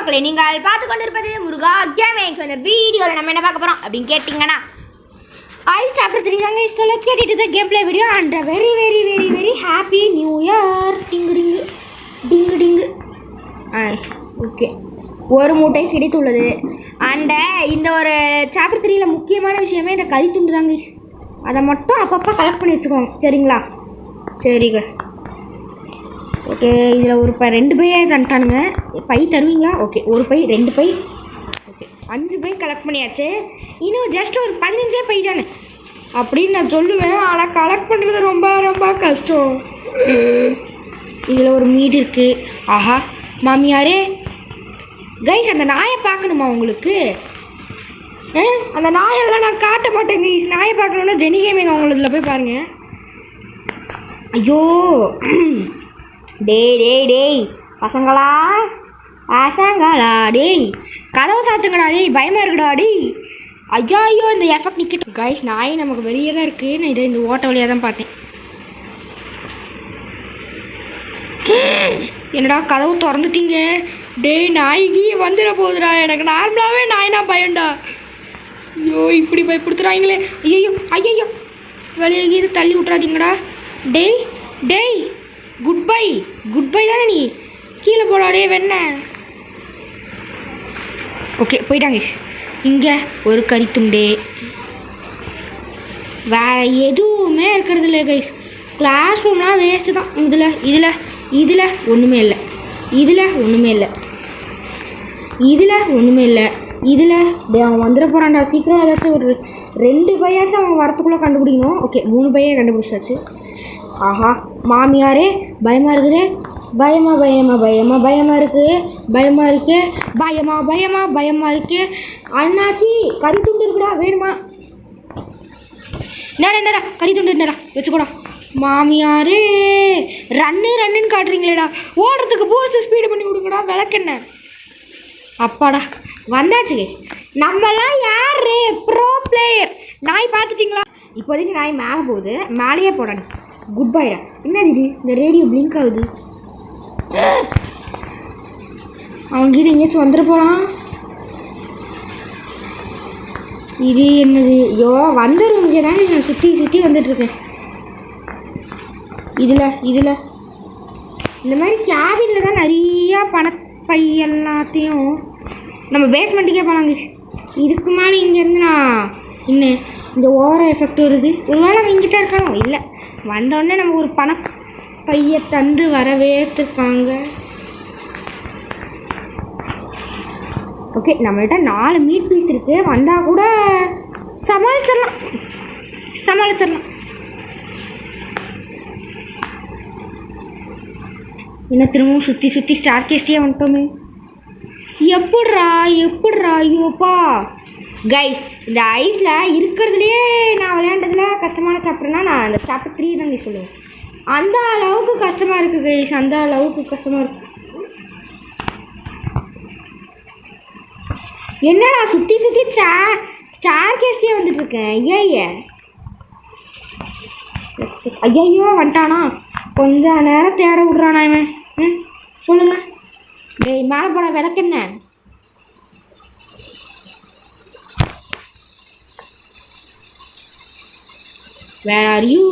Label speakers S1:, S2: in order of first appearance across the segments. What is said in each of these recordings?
S1: மக்களே, நீங்கள் பார்த்து கொண்டிருப்பது முருகா கேமிங்ஸ். இந்த வீடியோவில் நம்ம என்ன பார்க்க போகிறோம் அப்படின்னு கேட்டிங்கன்னா, ஐஸ் சாப்பிட்டு தெரியுதாங்க. So let's get into the game play video and very very very very happy new year. டிங்கு டிங்கு டிங்கு டிங்கு. ஓகே, ஒரு மூட்டை கிடைத்துள்ளது. அண்ட் இந்த ஒரு சாப்டர் 3ல முக்கியமான விஷயமே இந்த கறி துண்டு தாங்க. அதை மட்டும் அப்பப்போ கலெக்ட் பண்ணி வச்சுக்கோங்க, சரிங்களா? சரிங்க. ஓகே, இதில் ஒரு 2 பை தந்துட்டானுங்க. பை தருவீங்களா? ஓகே, ஒரு பை 2 பை. ஓகே, 5 பை கலெக்ட் பண்ணியாச்சு. இன்னும் ஜஸ்ட் ஒரு 15 பை தானே அப்படின்னு நான் சொல்லுவேன். ஆனால் கலெக்ட் பண்ணுறது ரொம்ப ரொம்ப கஷ்டம். இதில் ஒரு மீடு இருக்குது. ஆஹா மாமியாரே கைஸ், அந்த நாயை பார்க்கணுமா உங்களுக்கு? அந்த நாயெல்லாம் நான் காட்ட மாட்டேன் கைஸ். நாயை பார்க்கணுன்னா ஜெனி கேமிங் அவங்கள போய் பாருங்கள். ஐயோ டேய் டேய் டேய் பசங்களா டேய் கதவை சாத்துங்கடா. டேய் பயமாக இருக்குடா. டேய் ஐயோ ஐயோ இந்த எஃபெக்ட் நிற்கட்டும் கைஸ். நாய் நமக்கு வெளியே தான் இருக்குது. நான் இதை இந்த ஓட்ட வழியாக தான் பார்த்தேன். என்னடா கதவு திறந்துட்டீங்க? டேய் நாய்க்கு வந்துட போகுதுடா. எனக்கு நார்மலாகவே நாய்னா பயம்டா. ஐயோ இப்படி பயப்படுத்துகிறாங்களே. ஐயோ ஐயோ வெளியே இது தள்ளி விட்றாதீங்கடா. டேய் டேய் குட் பை தானே நீ? கீழே போடாடே வெண்ண. ஓகே போயிட்டாங்க. இங்கே ஒரு கறி துண்டே, வேறு எதுவுமே இருக்கிறது இல்லை கைஸ். கிளாஸ் ரூம்லாம் வேஸ்ட்டு தான். இதில் ஒன்றுமே இல்லை. இதில் அவன் வந்துட போகிறான்டா. சீக்கிரம் ஏதாச்சும் ஒரு 2 பையாச்சும் அவன் வரத்துக்குள்ளே கண்டுபிடிக்கணும். ஓகே 3 பையை கண்டுபிடிச்சாச்சு. ஆஹா மாமியாரே பயமாக இருக்குதே. பயமாக இருக்கு. அண்ணாச்சி கறி துண்டு இருக்குடா, வேணுமா? இந்தாடா கறி துண்டு இருந்தாடா, வச்சுக்கூடா. மாமியாரே ரன்னுன்னு காட்டுறீங்களேடா. ஓடுறதுக்கு பூஸ்ட் ஸ்பீடு பண்ணி விடுங்கடா. விளக்கென்ன அப்பாடா வந்தாச்சு. நம்மளாம் யார் ப்ரோ பிளேயர். நாய் பார்த்துட்டிங்களா? இப்போதைக்கு நாய் மேலே போகுது. மேலேயே போடாது. குட் பைடா. என்னது இது? இந்த ரேடியோ பிளிங்க் ஆகுது. அவங்க இது எங்கேயாச்சும் வந்துட போகிறான். இது என்னது? ஐயோ வந்துடும். இங்கே தானே நான் சுற்றி வந்துட்டுருக்கேன். இதில் இந்த மாதிரி கேபினில் தான் நிறையா பணப்பை எல்லாத்தையும் நம்ம பேஸ்மெண்ட்டுக்கே போனாங்க. இதுக்கு மேலே இங்கேருந்து நான் இன்னும் இந்த ஓவர எஃபெக்ட் வருது. ஒருவேளை அவங்க இங்கிட்ட இருக்காங்க. இல்லை, வந்தோடனே நம்ம ஒரு பணப்பையை தந்து வரவேற்றுருக்காங்க. ஓகே, நம்மள்கிட்ட 4 மீட் பீஸ் இருக்குது. வந்தால் கூட சமாளிச்சிடலாம். என்ன திரும்பவும் சுற்றி ஸ்டார் கேஸ்டியே வந்துட்டோமே. எப்பட்றா ஐயோப்பா கைஸ். இந்த ஐஸில் இருக்கிறதுலையே நான் விளையாண்டதுல கஷ்டமான சாப்டர்னா நான் அந்த சாப்டர் 3 தாங்க சொல்லுவேன். அந்த அளவுக்கு கஷ்டமாக இருக்குது கைஸ். அந்த அளவுக்கு கஷ்டமாக இருக்குது. என்னடா சுற்றி ஸ்டார் கேஸ்டியே வந்துட்டுருக்கேன். ஐயோ வந்துட்டானா? கொஞ்சம் நேரம் தேட விட்றானா இவன். சொல்லுங்க டேய் மேலே போட விளக்கென்ன? Where are you?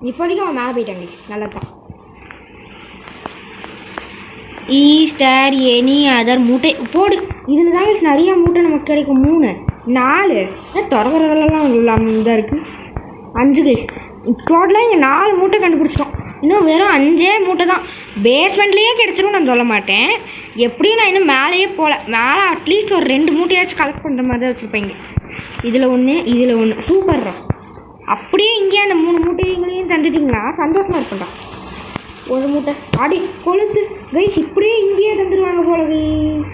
S1: இப்போதைக்கு அவன் மேலே போயிட்டாங்க. நல்லதான். இஸ் தேர் எனி அதர் மூட்டை போடு. இதில் தான் நிறையா மூட்டை நமக்கு கிடைக்கும். 3 4 திறக்கிறதெல்லாம் இல்லாமல் தான் இருக்குது. 5 கைஸ். டோட்டலாக இங்கே 4 மூட்டை கண்டுபிடிச்சிட்டோம். இன்னும் வெறும் 5 மூட்டை தான். பேஸ்மெண்ட்லேயே கிடச்சிரும் நான் சொல்ல மாட்டேன். எப்படியும் நான் இன்னும் மேலேயே போகல. மேலே அட்லீஸ்ட் ஒரு 2 மூட்டையாச்சும் கலெக்ட் பண்ணுற மாதிரி தான் வச்சுருப்பேங்க. இதில் ஒன்று சூப்பர்ரா. அப்படியே இங்கேயே அந்த 3 மூட்டைங்களையும் தந்துட்டிங்களா சந்தோஷமாக இருக்கும்டா. ஒரு மூட்டை அடி கொளுத்து கைஸ். இப்படியே இங்கேயே தந்துடுவாங்க போல கைஸ்.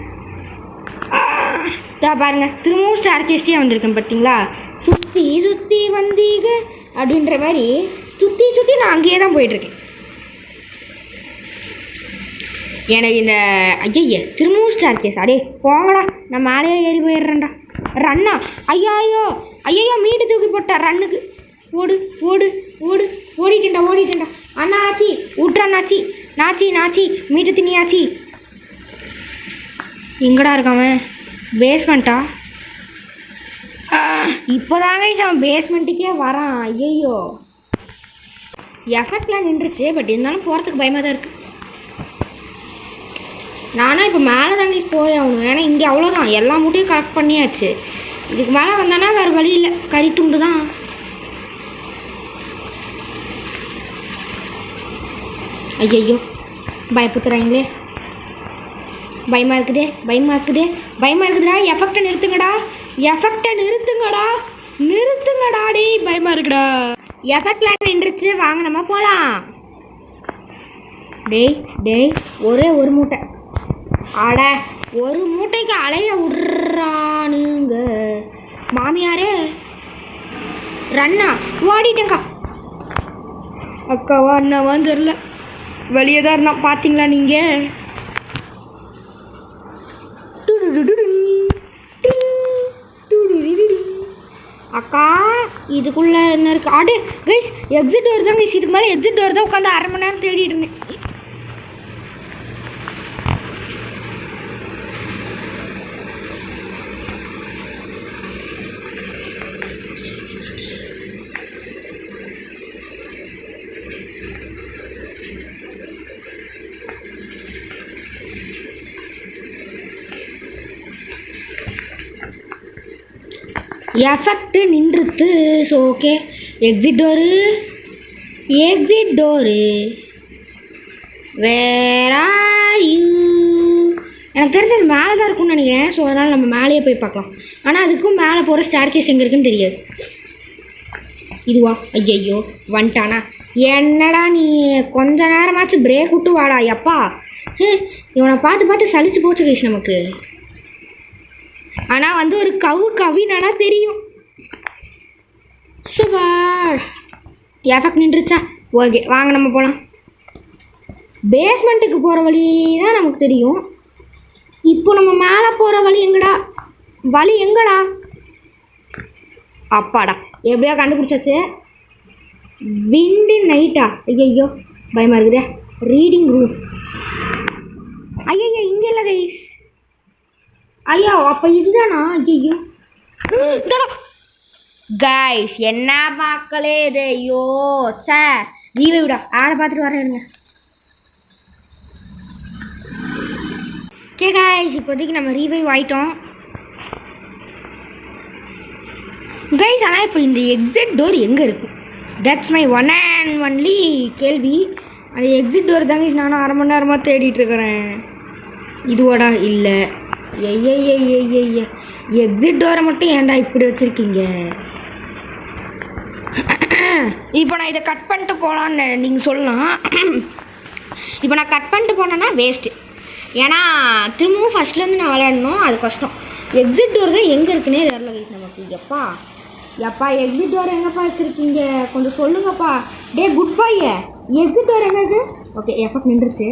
S1: பாருங்க திரும்பவும் ஸ்டார் கேஸ்டியே வந்திருக்கேன் பார்த்தீங்களா? சுற்றி வந்தீங்க அப்படின்ற மாதிரி சுற்றி நான் அங்கேயே தான் போயிட்டுருக்கேன். எனக்கு இந்த திரும்பவும் ஸ்டார் கேஸ். அடே போங்கடா, நான் மேலேயே ஏறி போயிடுறேன்டா. ரன்னா ஐயோ மீடு தூக்கி போட்டா. ரன்னுக்கு ஓடு ஓடிட்டேன்டா. நாச்சி நாச்சி நாச்சி மீட்டு திணியாச்சி. எங்கடா இருக்காம? பேஸ்மெண்ட்டா? இப்போதாங்க அவன் பேஸ்மெண்ட்டுக்கே வரான். ஐயோ எஃபெக்ட்லாம் நின்றுச்சு. பட் இருந்தாலும் போகிறதுக்கு பயமாக தான் இருக்குது. நானும் இப்போ மேலே தாங்க போய் ஆகணும். ஏன்னா இங்கே அவ்வளோதான், எல்லா மூட்டையும் கலெக்ட் பண்ணியாச்சு. இதுக்கு மேலே வந்தானா வேறு வழி இல்லை, கறி துண்டு தான். ஐயோ பயப்படுத்துறாங்களே, பயமாக இருக்குதே பயமாக இருக்குதே பயமாக இருக்குதுடா. எஃபெக்டை நிறுத்துங்கடா, எஃபெக்டை நிறுத்துங்கடா, நிறுத்துங்கடா. டேய் பயமாக இருக்குடா. எஃபெக்ட்லாம் நின்றுச்சு, வாங்க நம்ம போகலாம். டேய் டேய் ஒரே ஒரு மூட்டை. ஆட ஒரு மூட்டைக்கு அலைய விட்றானுங்க மாமியாரே. ரன்னா ஓடிட்டேங்க்கா. அக்காவா அண்ணாவான்னு தெரில, வெளியே தான் இருந்தான். பார்த்தீங்களா நீங்கள்? அக்கா இதுக்குள்ளே என்ன இருக்குது? ஆடு கைஸ் எக்ஸிட் டோர் தான் கைஸ். இதுக்கு மேலே எக்ஸிட் டோர் தான் உட்காந்து 1/2 மணி நேரம் தேடிட்டு இருந்தேன். எஃபெக்ட்டு நின்றுத்து. So okay, exit door, exit door where are you? எனக்கு தெரிஞ்சது மேலே தான் இருக்கும்னு நினைக்கிறேன். ஸோ அதனால் நம்ம மேலேயே போய் பார்க்கலாம். ஆனால் அதுக்கும் மேலே போகிற ஸ்டேர்கேஸ் எங்கே இருக்குன்னு தெரியாது. இதுவா? ஐயையோ வந்துட்டானா? என்னடா நீ கொஞ்ச நேரமாச்சும் பிரேக் விட்டு வாடா. எப்பா இவனை பார்த்து பார்த்து சலிச்சு போச்சு கைஸ் நமக்கு. ஆனால் வந்து ஒரு கவினானா தெரியும். சூப்பர். எஃபெக்ட் நின்றுச்சா? ஓகே வாங்க நம்ம போகலாம். பேஸ்மெண்ட்டுக்கு போகிற வழி தான் நமக்கு தெரியும். இப்போ நம்ம மேலே போகிற வழி எங்கடா? வழி எங்கடா? அப்பாடா எப்படியா கண்டுபிடிச்சாச்சு. விண்டு நைட்டா? ஐயோ பயமாக இருக்குதே. Reading room. ஐயோ இங்கே இல்லை கைஸ். ஐயோ அப்போ இதுதானா? ஐயோ கைஸ் என்ன பார்க்கலே இது. ஐயோ சார் ரீவை விடா, ஆளை பார்த்துட்டு வரேன் இருங்க. ஓகே கைஸ் இப்போதைக்கு நம்ம ரீவைவ் ஆகிட்டோம் கைஸ். ஆனால் இப்போ இந்த எக்ஸிட் டோர் எங்கே இருக்குது? That's my one and only கேள்வி. அந்த எக்ஸிட் டோர் தாங்க நானும் 1/2 மணி நேரமாக தேடிட்டு இருக்கிறேன். இதுவாடா? இல்லை. ஐய எக்ஸிட் டோரை மட்டும் ஏன்டா இப்படி வச்சுருக்கீங்க? இப்போ நான் இதை கட் பண்ணிட்டு போகலான்னு நீங்கள் சொல்லலாம். இப்போ நான் கட் பண்ணிட்டு போனேன்னா வேஸ்ட்டு. ஏன்னா திரும்பவும் ஃபஸ்ட்லேருந்து நான் விளையாடணும், அது கஷ்டம். எக்ஸிட் டோர் தான் எங்கே இருக்குன்னே தெரியல கைஸ் நமக்கு. எப்பா எப்பா எக்ஸிட் டோர் எங்கேப்பா வச்சுருக்கீங்க? கொஞ்சம் சொல்லுங்கப்பா. டே குட் பாய், எக்ஸிட் டோர் எங்கே இருக்குது? ஓகே எஃபெக்ட் நின்றுச்சு.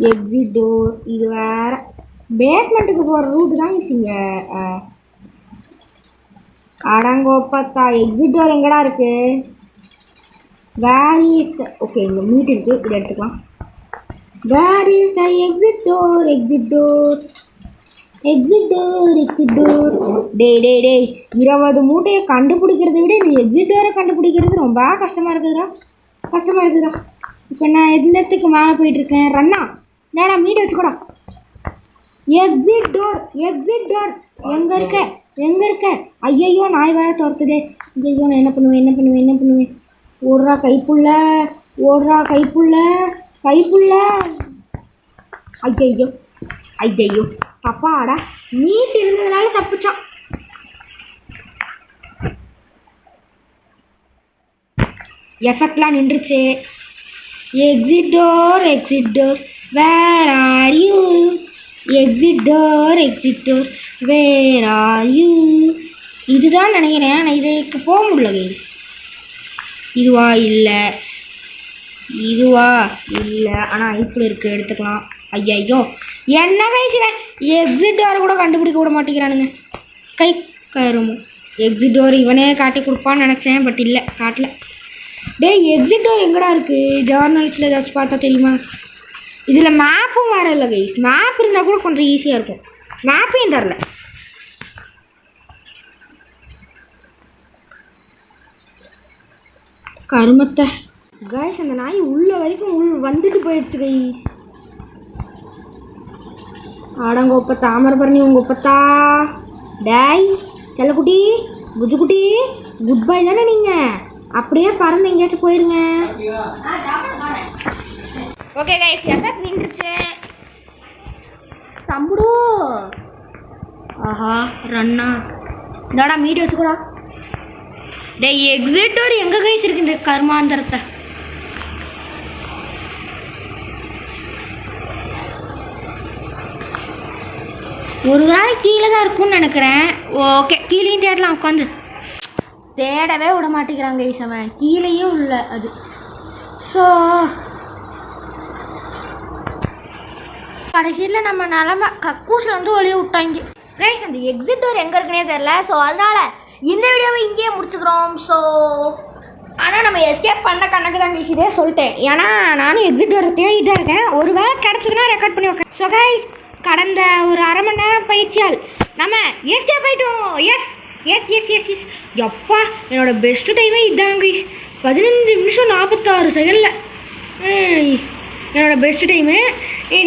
S1: எக்ஸிட் டோர் இது வேறு. பேஸ்மெண்ட்டுக்கு போகிற ரூட்டு தான் மிஸ்ஸிங்க. அடங்கோப்பத்தா எக்ஸிட் டோர் எங்கடா இருக்குது? வேர் இஸ் த ஓகே இங்கே மீட் இருக்குது, இதை எடுத்துக்கலாம். Where is the exit door? Exit door exit door exit door. Day 20 மூட்டையை கண்டுபிடிக்கிறத விட இந்த எக்ஸிட் டோரை கண்டுபிடிக்கிறது ரொம்ப கஷ்டமாக இருக்குதுடா. இப்போ நான் எந்தத்துக்கு மேலே போயிட்டுருக்கேன். ரன்னா நேடா மீட் வச்சுக்கூடா. எக்ஸிட் டோர் எங்கே இருக்க? ஐயையோ நாய் வேறு துரத்துதே. ஐயோ நான் என்ன பண்ணுவேன்? ஓடுறா கைப்புள்ள. ஐயையோ தப்பாடா. மீட் இருந்ததுனால தப்பிச்சான். எஃபெக்ட்லாம் நின்றுச்சு. Exit door where are you? Exit door where are you? இதுதான் நினைக்கிறேன். நான் இதுக்கு போக முடியல கைஸ். இதுவா? இல்லை. ஆனால் இப்படி இருக்குது, எடுத்துக்கலாம். ஐயோ என்ன கைஸ் எக்ஸிட் டோரை கூட கண்டுபிடிக்க விட மாட்டேங்கிறானுங்க. கை கருமோ எக்ஸிட் டோர் இவனே காட்டி கொடுப்பான்னு நினச்சேன், பட் இல்லை காட்டல. டேய் எக்ஸிட் டோர் எங்கடா இருக்குது? ஜர்னல்ஸில் ஏதாச்சும் பார்த்தா தெரியுமா? இதில் மேப்பும் வேறு இல்லை கைஸ். மேப் இருந்தால் கூட கொஞ்சம் ஈஸியாக இருக்கும். மேப்பையும் தரல. கருமத்தை கைஸ், அந்த நாய் உள்ள வரைக்கும் வந்துட்டு போயிடுச்சு கைஸ். ஆடங்கோப்ப தாமரபரணி உங்கள் ஒப்பத்தா. டேய் செல்லக்குட்டி, குஜுக்குட்டி, குட் பை தானே நீங்கள்? அப்படியே பறந்து எங்கேயாச்சும் போயிருங்க. ஓகே கைஸ், எஃபெக்ட் நின்றுச்சு. தம்புடு ஆஹா ரன்னா இந்தாடா மீடி வச்சுக்கூடா. டேய் எக்ஸிட் டோர் எங்கே கைஸ் இருக்கு இந்த கர்மாந்தரத்தை? ஒரு வேளை கீழே தான் இருக்கும்னு நினைக்கிறேன். ஓகே கீழேயும் தேடலாம். உட்காந்து தேடவே விட மாட்டேங்கிறாங்க கைஸ். அவன் கீழேயும் இல்லை அது. ஸோ கடைசியில் நம்ம நிலமை கக்கூஸில் வந்து ஒளிய விட்டாங்க கைஸ். அந்த எக்ஸிட் டோர் எங்கே இருக்குன்னே தெரில. ஸோ அதனால் இந்த வீடியோவை இங்கேயே முடிச்சுக்கிறோம். ஸோ ஆனால் நம்ம எஸ்கேப் பண்ண கணக்கு தான் கைஸ், இதே சொல்லிட்டேன். ஏன்னா நானும் எக்ஸிட் டோரை தேடிட்டு தான் இருக்கேன். ஒரு வேளை கிடச்சதுன்னா ரெக்கார்ட் பண்ணி வைக்கேன். ஸோ கைஸ், கடந்த ஒரு அரை மணி நேரம் பயிற்சியால் நம்ம எஸ்கேப் ஆகிட்டோம். Yes yes yes yes yes எப்பா, என்னோடய பெஸ்ட்டு டைமே இதுதான் கைஸ். 15 நிமிஷம் 46 செகண்டில் என்னோடய பெஸ்ட்டு டைமு.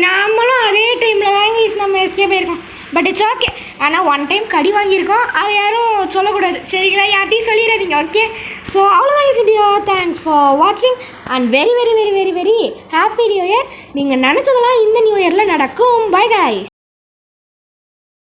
S1: நாமளும் அதே டைமில் தான் கைஸ் நம்ம எஸ்கேப் ஆகிருக்கோம். But it's okay. ஆனால் ஒன் டைம் கடி வாங்கியிருக்கோம், அதை யாரும் சொல்லக்கூடாது சரிங்களா? யார்ட்டையும் சொல்லிடாதீங்க. ஓகே, ஸோ அவ்வளோதான் வீடியோ. தேங்க்ஸ் ஃபார் வாட்சிங் and very very very very very happy new year. நீங்கள் நினச்சதெல்லாம் இந்த நியூ இயரில் நடக்கும். Bye guys.